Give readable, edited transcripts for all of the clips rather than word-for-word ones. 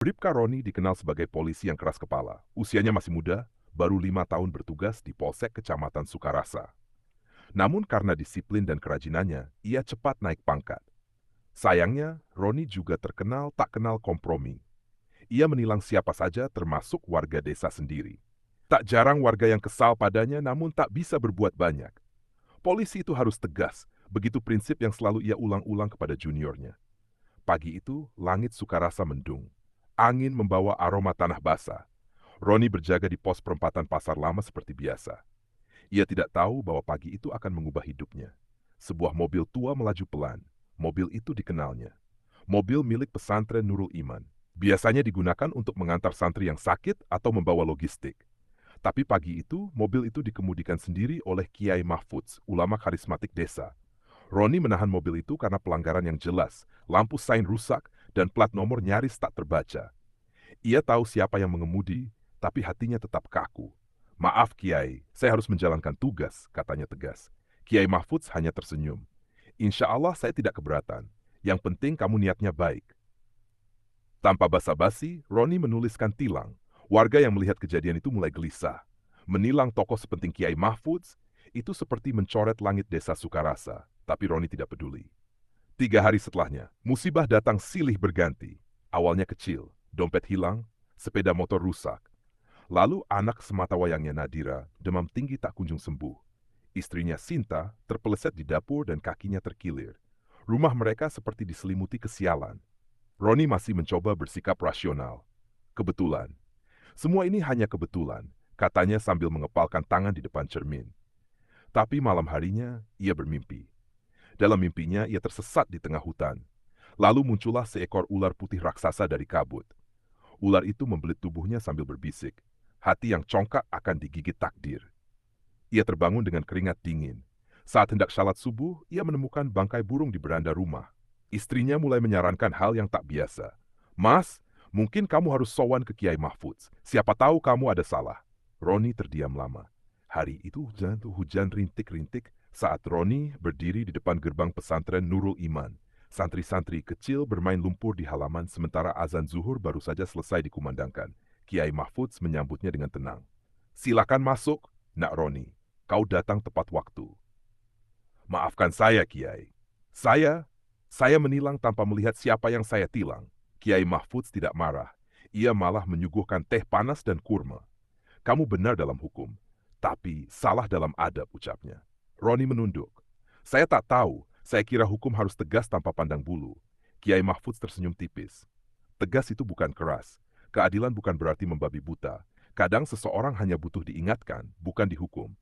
Bribka Roni dikenal sebagai polisi yang keras kepala. Usianya masih muda, baru 5 tahun bertugas di Polsek Kecamatan Sukarasa. Namun karena disiplin dan kerajinannya, ia cepat naik pangkat. Sayangnya, Roni juga terkenal tak kenal kompromi. Ia menilang siapa saja termasuk warga desa sendiri. Tak jarang warga yang kesal padanya namun tak bisa berbuat banyak. Polisi itu harus tegas, begitu prinsip yang selalu ia ulang-ulang kepada juniornya. Pagi itu, langit Sukarasa mendung. Angin membawa aroma tanah basah. Roni berjaga di pos perempatan pasar lama seperti biasa. Ia tidak tahu bahwa pagi itu akan mengubah hidupnya. Sebuah mobil tua melaju pelan. Mobil itu dikenalnya. Mobil milik pesantren Nurul Iman. Biasanya digunakan untuk mengantar santri yang sakit atau membawa logistik. Tapi pagi itu, mobil itu dikemudikan sendiri oleh Kiai Mahfudz, ulama karismatik desa. Roni menahan mobil itu karena pelanggaran yang jelas, lampu sein rusak, dan plat nomor nyaris tak terbaca. Ia tahu siapa yang mengemudi, tapi hatinya tetap kaku. "Maaf Kiai, saya harus menjalankan tugas," katanya tegas. Kiai Mahfudz hanya tersenyum. "Insya Allah saya tidak keberatan. Yang penting kamu niatnya baik." Tanpa basa-basi, Roni menuliskan tilang. Warga yang melihat kejadian itu mulai gelisah. Menilang tokoh sepenting Kiai Mahfudz, itu seperti mencoret langit desa Sukarasa. Tapi Roni tidak peduli. 3 hari setelahnya, musibah datang silih berganti. Awalnya kecil, dompet hilang, sepeda motor rusak. Lalu anak sematawayangnya Nadira, demam tinggi tak kunjung sembuh. Istrinya Sinta terpeleset di dapur dan kakinya terkilir. Rumah mereka seperti diselimuti kesialan. Roni masih mencoba bersikap rasional. "Kebetulan. Semua ini hanya kebetulan," katanya sambil mengepalkan tangan di depan cermin. Tapi malam harinya, ia bermimpi. Dalam mimpinya, ia tersesat di tengah hutan. Lalu muncullah seekor ular putih raksasa dari kabut. Ular itu membelit tubuhnya sambil berbisik. Hati yang congkak akan digigit takdir. Ia terbangun dengan keringat dingin. Saat hendak salat subuh, ia menemukan bangkai burung di beranda rumah. Istrinya mulai menyarankan hal yang tak biasa. "Mas, mungkin kamu harus sowan ke Kiai Mahfudz. Siapa tahu kamu ada salah." Roni terdiam lama. Hari itu hujan rintik-rintik saat Roni berdiri di depan gerbang pesantren Nurul Iman. Santri-santri kecil bermain lumpur di halaman sementara azan zuhur baru saja selesai dikumandangkan. Kiai Mahfudz menyambutnya dengan tenang. "Silakan masuk, Nak Roni. Kau datang tepat waktu." "Maafkan saya, Kiai. Saya menilang tanpa melihat siapa yang saya tilang." Kiai Mahfudz tidak marah. Ia malah menyuguhkan teh panas dan kurma. "Kamu benar dalam hukum, tapi salah dalam adab," ucapnya. Roni menunduk. "Saya tak tahu, saya kira hukum harus tegas tanpa pandang bulu." Kiai Mahfudz tersenyum tipis. "Tegas itu bukan keras. Keadilan bukan berarti membabi buta. Kadang seseorang hanya butuh diingatkan, bukan dihukum."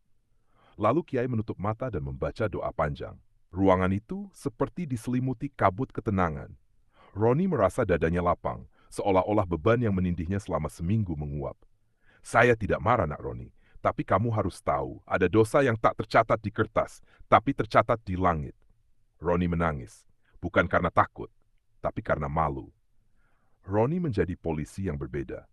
Lalu Kiai menutup mata dan membaca doa panjang. Ruangan itu seperti diselimuti kabut ketenangan. Roni merasa dadanya lapang, seolah-olah beban yang menindihnya selama seminggu menguap. "Saya tidak marah, Nak Roni, tapi kamu harus tahu, ada dosa yang tak tercatat di kertas, tapi tercatat di langit." Roni menangis, bukan karena takut, tapi karena malu. Roni menjadi polisi yang berbeda.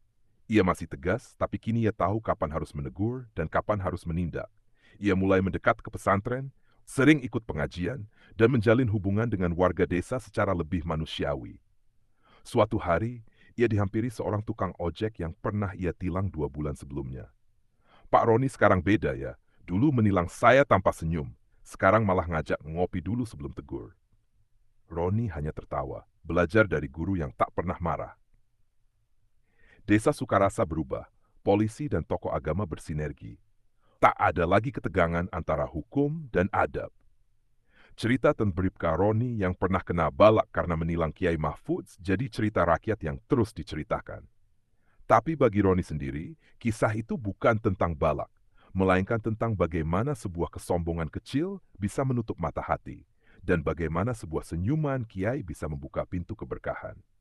Ia masih tegas, tapi kini ia tahu kapan harus menegur dan kapan harus menindak. Ia mulai mendekat ke pesantren, sering ikut pengajian, dan menjalin hubungan dengan warga desa secara lebih manusiawi. Suatu hari, ia dihampiri seorang tukang ojek yang pernah ia tilang 2 bulan sebelumnya. "Pak Roni sekarang beda ya, dulu menilang saya tanpa senyum, sekarang malah ngajak ngopi dulu sebelum tegur." Roni hanya tertawa, belajar dari guru yang tak pernah marah. Desa Sukarasa berubah, polisi dan tokoh agama bersinergi. Tak ada lagi ketegangan antara hukum dan adab. Cerita tentang Bribka Roni yang pernah kena balak karena menilang Kiai Mahfudz jadi cerita rakyat yang terus diceritakan. Tapi bagi Roni sendiri, kisah itu bukan tentang balak, melainkan tentang bagaimana sebuah kesombongan kecil bisa menutup mata hati, dan bagaimana sebuah senyuman Kiai bisa membuka pintu keberkahan.